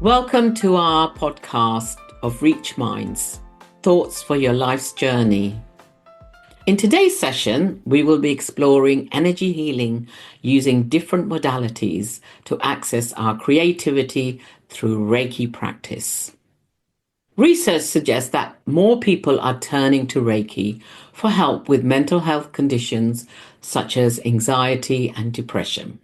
Welcome to our podcast of Reach Minds, Thoughts for Your Life's Journey. In today's session, we will be exploring energy healing using different modalities to access our creativity through Reiki practice. Research suggests that more people are turning to Reiki for help with mental health conditions such as anxiety and depression.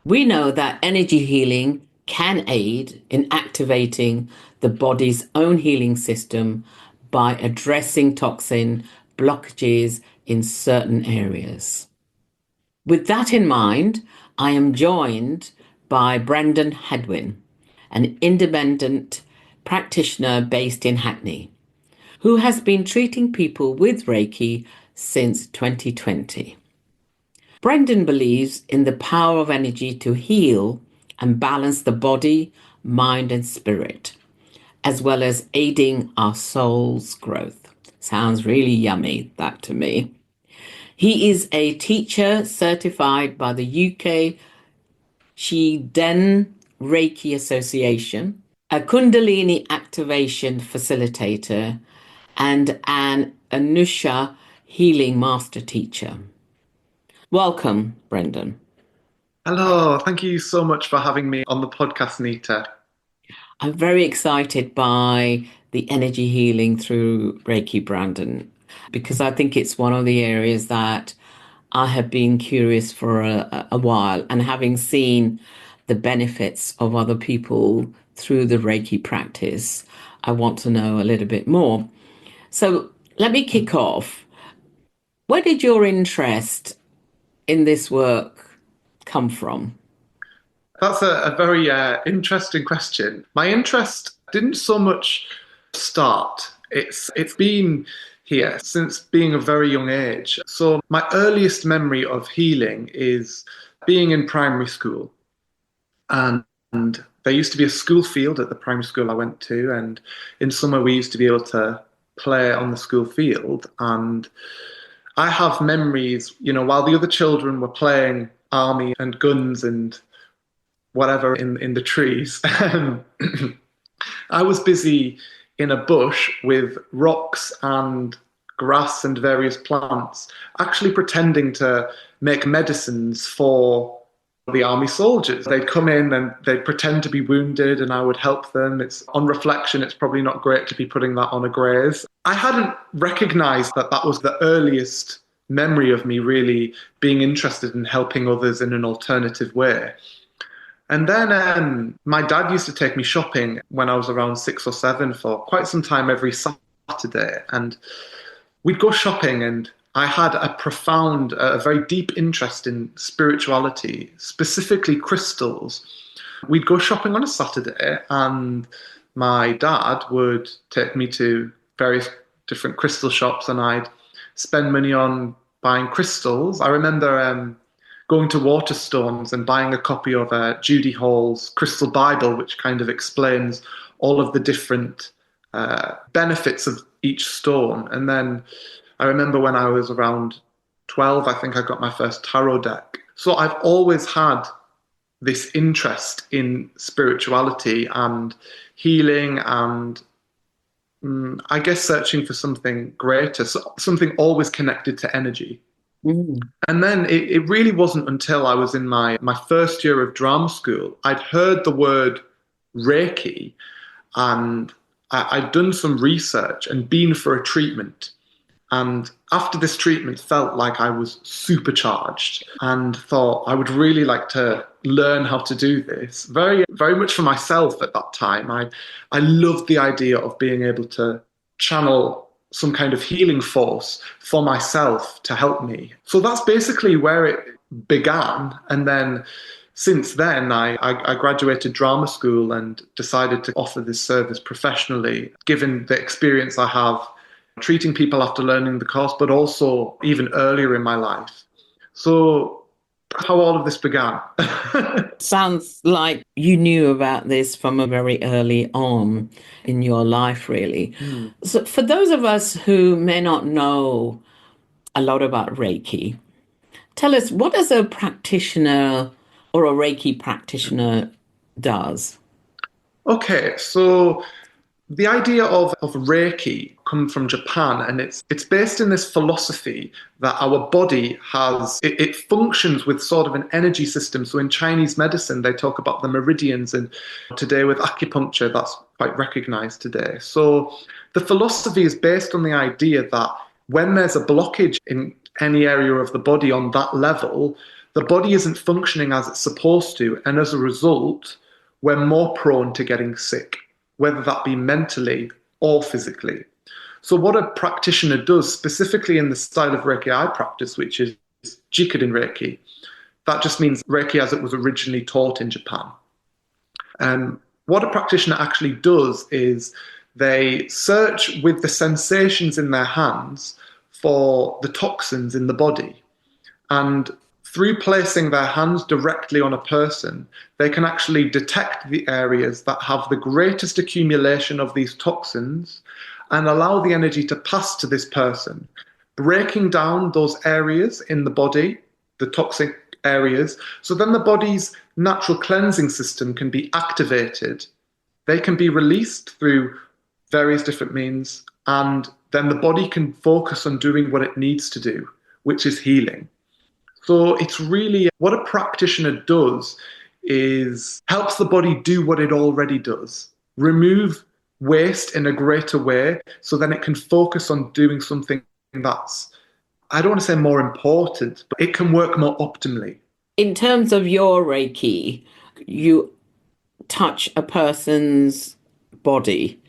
We know that energy healing can aid in activating the body's own healing system by addressing toxin blockages in certain areas. With that in mind, I am joined by Brandon Hadwin, an independent practitioner based in Hackney, who has been treating people with Reiki since 2020. Brandon believes in the power of energy to heal and balance the body, mind, and spirit, as well as aiding our soul's growth. Sounds really yummy, that to me. He is a teacher certified by the UK Jikiden Reiki Association, a Kundalini Activation Facilitator, and an Anusha Healing Master Teacher. Welcome, Brendan. Hello, thank you so much for having me on the podcast, Nita. I'm very excited by the energy healing through Reiki, Brandon, because I think it's one of the areas that I have been curious for a while, and having seen the benefits of other people through the Reiki practice, I want to know a little bit more. So let me kick off. Where did your interest in this work come from? That's a very interesting question. My interest didn't so much start. It's been here since being a very young age. So my earliest memory of healing is being in primary school, and there used to be a school field at the primary school I went to, and in summer we used to be able to play on the school field. And I have memories, while the other children were playing army and guns and whatever in the trees. I was busy in a bush with rocks and grass and various plants, actually pretending to make medicines for the army soldiers. They'd come in and they'd pretend to be wounded, and I would help them. It's on reflection, it's probably not great to be putting that on a graze. I hadn't recognized that that was the earliest memory of me really being interested in helping others in an alternative way. And then my dad used to take me shopping when I was around 6 or 7 for quite some time every Saturday. And we'd go shopping, and I had a very deep interest in spirituality, specifically crystals. We'd go shopping on a Saturday, and my dad would take me to various different crystal shops, and I'd spend money on buying crystals. I remember going to Waterstones and buying a copy of Judy Hall's Crystal Bible, which kind of explains all of the different benefits of each stone. And then I remember when I was around 12, I think I got my first tarot deck. So I've always had this interest in spirituality and healing and I guess searching for something greater, something always connected to energy. Mm. And then it really wasn't until I was in my first year of drama school, I'd heard the word Reiki, and I'd done some research and been for a treatment. And after this treatment, felt like I was supercharged and thought I would really like to learn how to do this. Very, very much for myself at that time. I loved the idea of being able to channel some kind of healing force for myself to help me. So that's basically where it began. And then since then, I graduated drama school and decided to offer this service professionally, given the experience I have treating people after learning the course, but also even earlier in my life. So that's how all of this began. Sounds like you knew about this from a very early on in your life, really. Hmm. So, for those of us who may not know a lot about Reiki, tell us, what does a practitioner or a Reiki practitioner does? Okay, so the idea of Reiki comes from Japan, and it's based in this philosophy that our body it functions with sort of an energy system. So in Chinese medicine, they talk about the meridians, and today with acupuncture, that's quite recognized today. So the philosophy is based on the idea that when there's a blockage in any area of the body on that level, the body isn't functioning as it's supposed to, and as a result, we're more prone to getting sick, whether that be mentally or physically. So, what a practitioner does, specifically in the style of Reiki I practice, which is Jikiden Reiki, that just means Reiki as it was originally taught in Japan. What a practitioner actually does is they search with the sensations in their hands for the toxins in the body. And through placing their hands directly on a person, they can actually detect the areas that have the greatest accumulation of these toxins and allow the energy to pass to this person, breaking down those areas in the body, the toxic areas, so then the body's natural cleansing system can be activated. They can be released through various different means, and then the body can focus on doing what it needs to do, which is healing. So it's really what a practitioner does is helps the body do what it already does, remove waste in a greater way, so then it can focus on doing something that's, I don't want to say more important, but it can work more optimally. In terms of your Reiki, you touch a person's body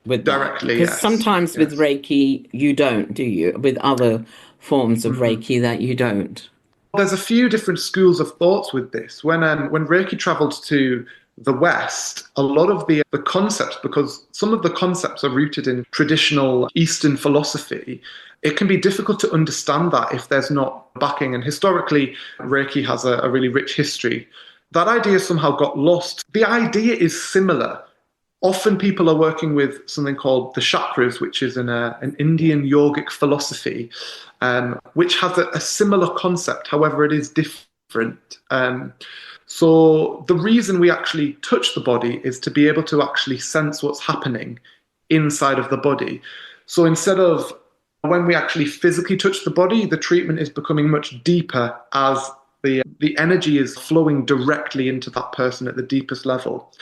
with that? Directly, Because yes. sometimes with Yes. Reiki, you don't, do you? With other forms of Mhm. Reiki that you don't. There's a few different schools of thoughts with this. When Reiki travelled to the West, a lot of the concepts, because some of the concepts are rooted in traditional Eastern philosophy, it can be difficult to understand that if there's not backing. And historically, Reiki has a really rich history. That idea somehow got lost. The idea is similar. Often people are working with something called the chakras, which is an Indian yogic philosophy, which has a similar concept. However, it is different. So the reason we actually touch the body is to be able to actually sense what's happening inside of the body. So instead of when we actually physically touch the body, the treatment is becoming much deeper as the energy is flowing directly into that person at the deepest level.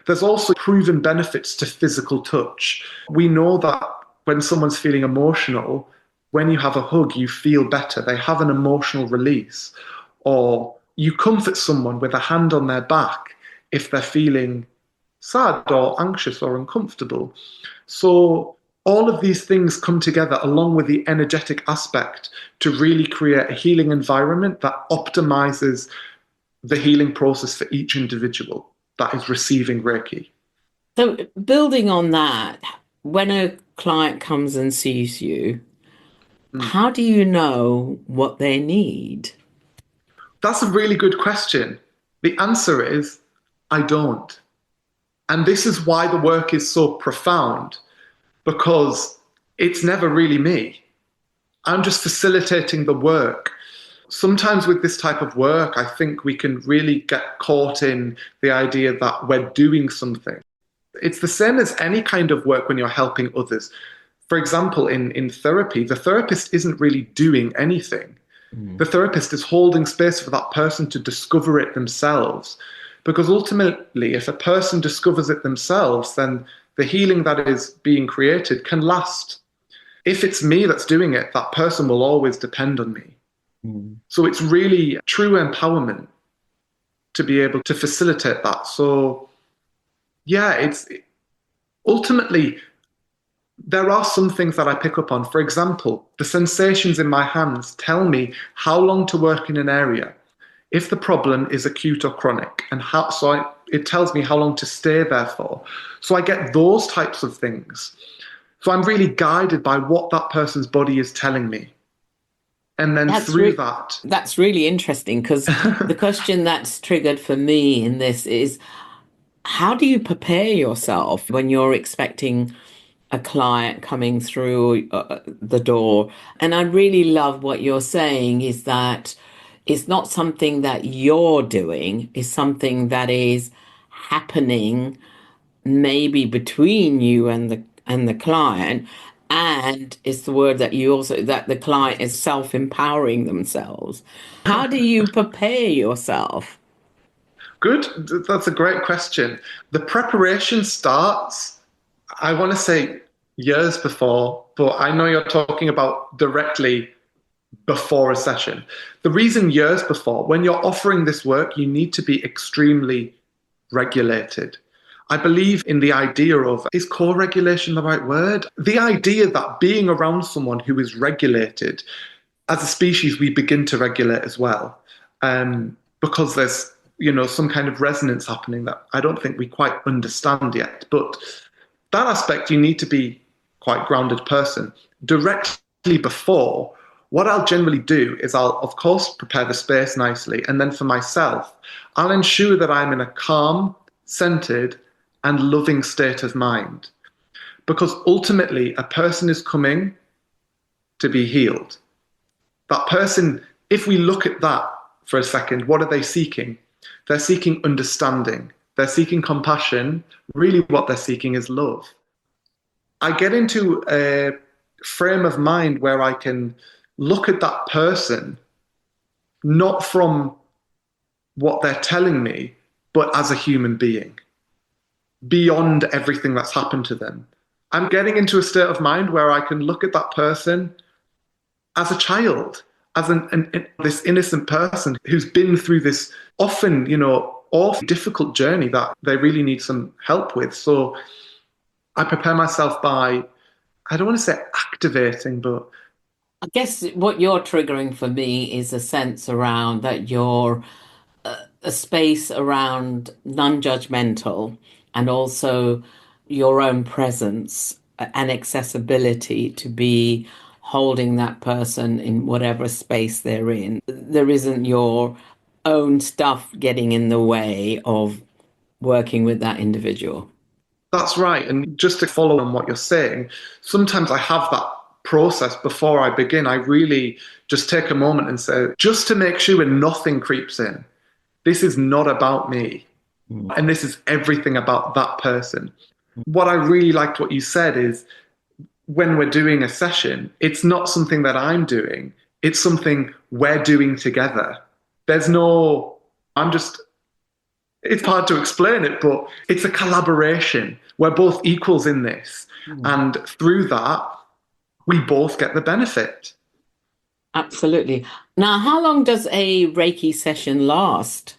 There's also proven benefits to physical touch. We know that when someone's feeling emotional, when you have a hug, you feel better. They have an emotional release. Or you comfort someone with a hand on their back if they're feeling sad or anxious or uncomfortable. So all of these things come together along with the energetic aspect to really create a healing environment that optimizes the healing process for each individual that is receiving Reiki. So, building on that, when a client comes and sees you, Mm. how do you know what they need? That's a really good question. The answer is I don't. And this is why the work is so profound, because it's never really me. I'm just facilitating the work. Sometimes with this type of work, I think we can really get caught in the idea that we're doing something. It's the same as any kind of work when you're helping others. For example, in therapy, the therapist isn't really doing anything. The Mm. therapist is holding space for that person to discover it themselves. Because ultimately, if a person discovers it themselves, then the healing that is being created can last. If it's me that's doing it, that person will always depend on me. Mm. So it's really true empowerment to be able to facilitate that. So yeah, it's ultimately there are some things that I pick up on. For example, the sensations in my hands tell me how long to work in an area, if the problem is acute or chronic, and it tells me how long to stay there for. So I get those types of things. So I'm really guided by what that person's body is telling me. And then That's through re that, that's really interesting because the question that's triggered for me in this is how do you prepare yourself when you're expecting a client coming through the door? And I really love what you're saying is that it's not something that you're doing, it's something that is happening maybe between you and the client, and it's the word that you also that the client is self-empowering themselves. How do you prepare yourself? Good. That's a great question. The preparation starts, I want to say years before, but I know you're talking about directly before a session. The reason years before, when you're offering this work, you need to be extremely regulated. I believe in the idea of, is co-regulation the right word? The idea that being around someone who is regulated, as a species, we begin to regulate as well, because there's some kind of resonance happening that I don't think we quite understand yet. But that aspect, you need to be quite grounded person. Directly before, what I'll generally do is I'll, of course, prepare the space nicely. And then for myself, I'll ensure that I'm in a calm, centered, and loving state of mind. Because ultimately, a person is coming to be healed. That person, if we look at that for a second, what are they seeking? They're seeking understanding. They're seeking compassion. Really, what they're seeking is love. I get into a frame of mind where I can look at that person not from what they're telling me, but as a human being, beyond everything that's happened to them. I'm getting into a state of mind where I can look at that person as a child, as this innocent person who's been through this often, awful, difficult journey that they really need some help with. So I prepare myself by, I don't want to say activating, but I guess what you're triggering for me is a sense around that you're a space around non-judgmental and also your own presence and accessibility to be holding that person in whatever space they're in. There isn't your own stuff getting in the way of working with that individual. that's right. And just to follow on what you're saying, sometimes I have that process before I begin. I really just take a moment and say, just to make sure nothing creeps in. This is not about me. Mm. And this is everything about that person. What I really liked what you said is when we're doing a session, it's not something that I'm doing, it's something we're doing together. There's no, I'm just, it's hard to explain it, but it's a collaboration. We're both equals in this. Mm. And through that, we both get the benefit. Absolutely. Now, how long does a Reiki session last?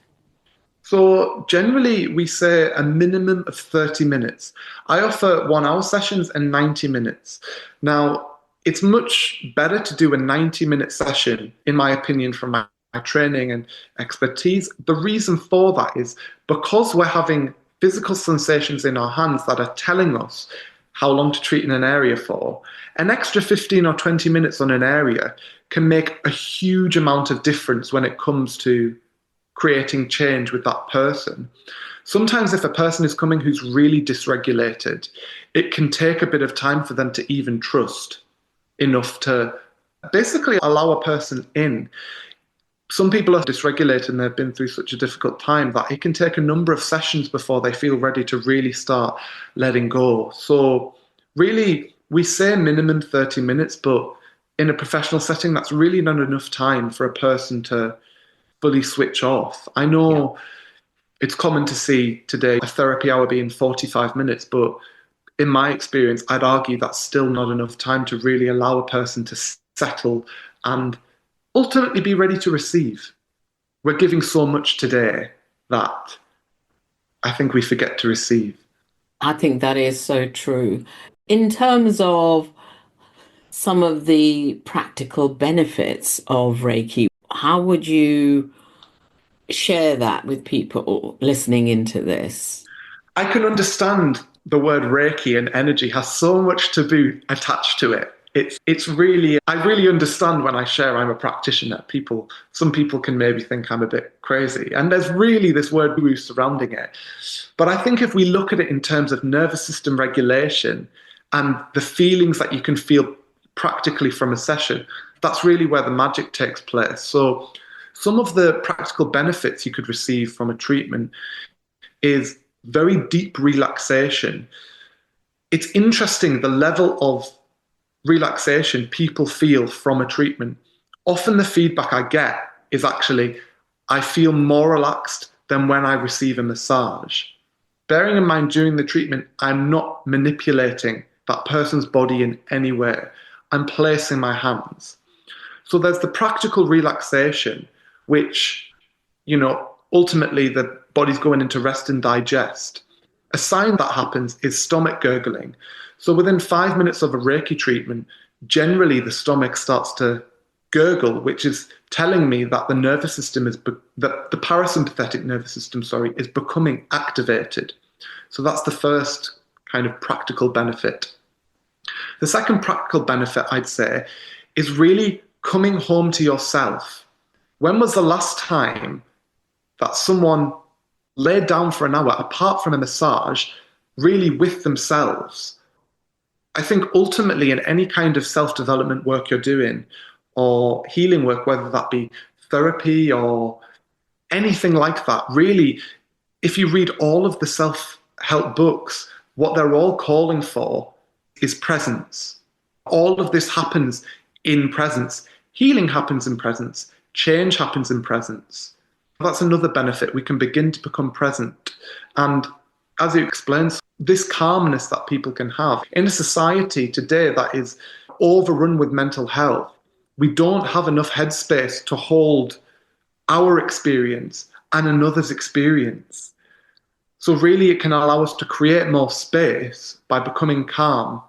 So generally, we say a minimum of 30 minutes. I offer 1 hour sessions and 90 minutes. Now, it's much better to do a 90-minute session, in my opinion, from my training and expertise. The reason for that is because we're having physical sensations in our hands that are telling us how long to treat in an area for. An extra 15 or 20 minutes on an area can make a huge amount of difference when it comes to creating change with that person. Sometimes if a person is coming who's really dysregulated, it can take a bit of time for them to even trust enough to basically allow a person in. Some people are dysregulated and they've been through such a difficult time that it can take a number of sessions before they feel ready to really start letting go. So really, we say minimum 30 minutes, but in a professional setting, that's really not enough time for a person to fully switch off. I know it's common to see today a therapy hour being 45 minutes, but in my experience, I'd argue that's still not enough time to really allow a person to settle and ultimately be ready to receive. We're giving so much today that I think we forget to receive. I think that is so true. In terms of some of the practical benefits of Reiki, how would you share that with people listening into this? I can understand the word Reiki and energy has so much taboo attached to it. It's really, I really understand when I share I'm a practitioner. Some people can maybe think I'm a bit crazy. And there's really this word woo surrounding it. But I think if we look at it in terms of nervous system regulation and the feelings that you can feel practically from a session, that's really where the magic takes place. So some of the practical benefits you could receive from a treatment is very deep relaxation. It's interesting the level of relaxation people feel from a treatment. Often the feedback I get is actually, I feel more relaxed than when I receive a massage. Bearing in mind during the treatment, I'm not manipulating that person's body in any way. I'm placing my hands. So there's the practical relaxation, which, ultimately the body's going into rest and digest. A sign that happens is stomach gurgling. So within 5 minutes of a Reiki treatment, generally the stomach starts to gurgle, which is telling me that the nervous system that the parasympathetic nervous system, is becoming activated. So that's the first kind of practical benefit. The second practical benefit, I'd say, is really coming home to yourself. When was the last time that someone laid down for an hour, apart from a massage, really with themselves? I think ultimately in any kind of self-development work you're doing or healing work, whether that be therapy or anything like that, really, if you read all of the self-help books, what they're all calling for is presence. All of this happens in presence. Healing happens in presence. Change happens in presence. That's another benefit. We can begin to become present. And as you explained, this calmness that people can have in a society today that is overrun with mental health, we don't have enough headspace to hold our experience and another's experience. So really it can allow us to create more space by becoming calm,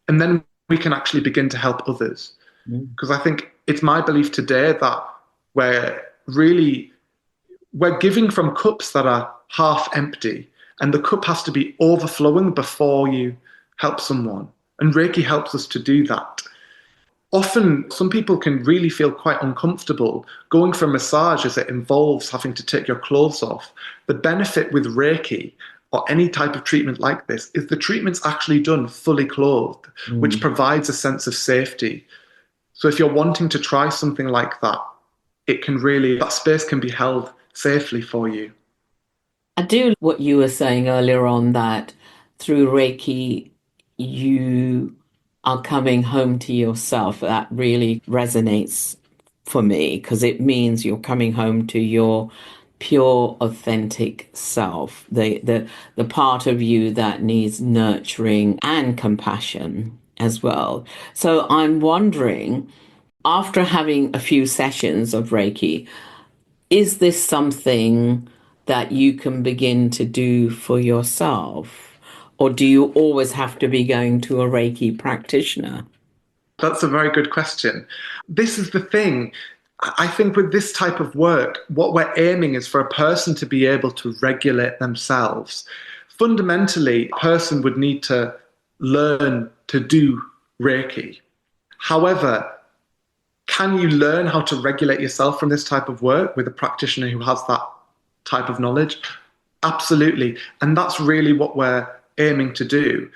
and then we can actually begin to help others. Because I think it's my belief today that we're really we're giving from cups that are half empty, and the cup has to be overflowing before you help someone. And Reiki helps us to do that. Often, some people can really feel quite uncomfortable going for a massage as it involves having to take your clothes off. The benefit with Reiki or any type of treatment like this is the treatment's actually done fully clothed, which provides a sense of safety. So if you're wanting to try something like that, that space can be held safely for you. I do what you were saying earlier on, that through Reiki, you are coming home to yourself. That really resonates for me because it means you're coming home to your pure, authentic self, the part of you that needs nurturing and compassion as well. So I'm wondering, after having a few sessions of Reiki, is this something that you can begin to do for yourself? Or do you always have to be going to a Reiki practitioner? That's a very good question. This is the thing. I think with this type of work, what we're aiming is for a person to be able to regulate themselves. Fundamentally, a person would need to learn to do Reiki. However, can you learn how to regulate yourself from this type of work with a practitioner who has that type of knowledge? Absolutely. And that's really what we're aiming to do.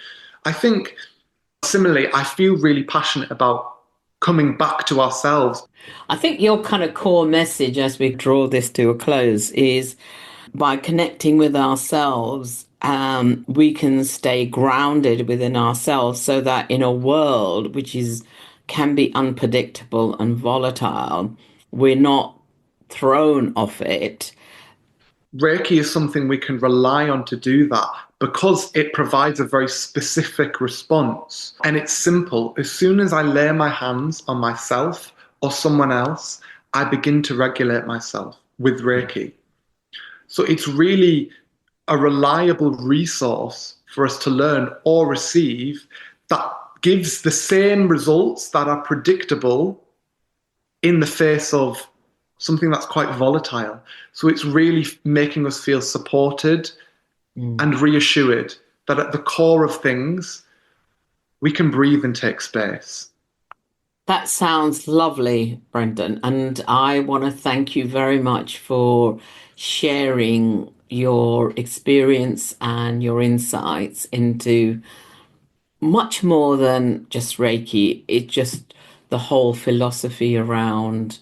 I think similarly, I feel really passionate about coming back to ourselves. I think your kind of core message as we draw this to a close is by connecting with ourselves, we can stay grounded within ourselves so that in a world which can be unpredictable and volatile, we're not thrown off it. Reiki is something we can rely on to do that because it provides a very specific response. And it's simple. As soon as I lay my hands on myself or someone else, I begin to regulate myself with Reiki. So it's really a reliable resource for us to learn or receive that gives the same results that are predictable in the face of something that's quite volatile. So it's really making us feel supported and reassured that at the core of things, we can breathe and take space. That sounds lovely, Brendan. And I want to thank you very much for sharing your experience and your insights into much more than just Reiki. It's just the whole philosophy around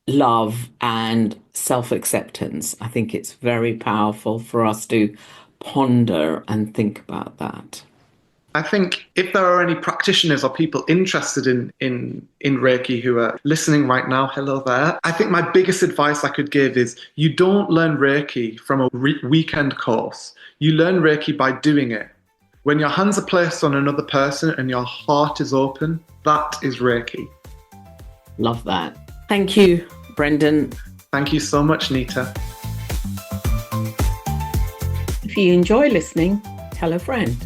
love and self acceptance. I think it's very powerful for us to ponder and think about that? I think if there are any practitioners or people interested in Reiki who are listening right now, hello there. I think my biggest advice I could give is you don't learn Reiki from a weekend course. You learn Reiki by doing it. When your hands are placed on another person and your heart is open, that is Reiki. Love that. Thank you, Brendan. Thank you so much, Nita. If you enjoy listening, tell a friend.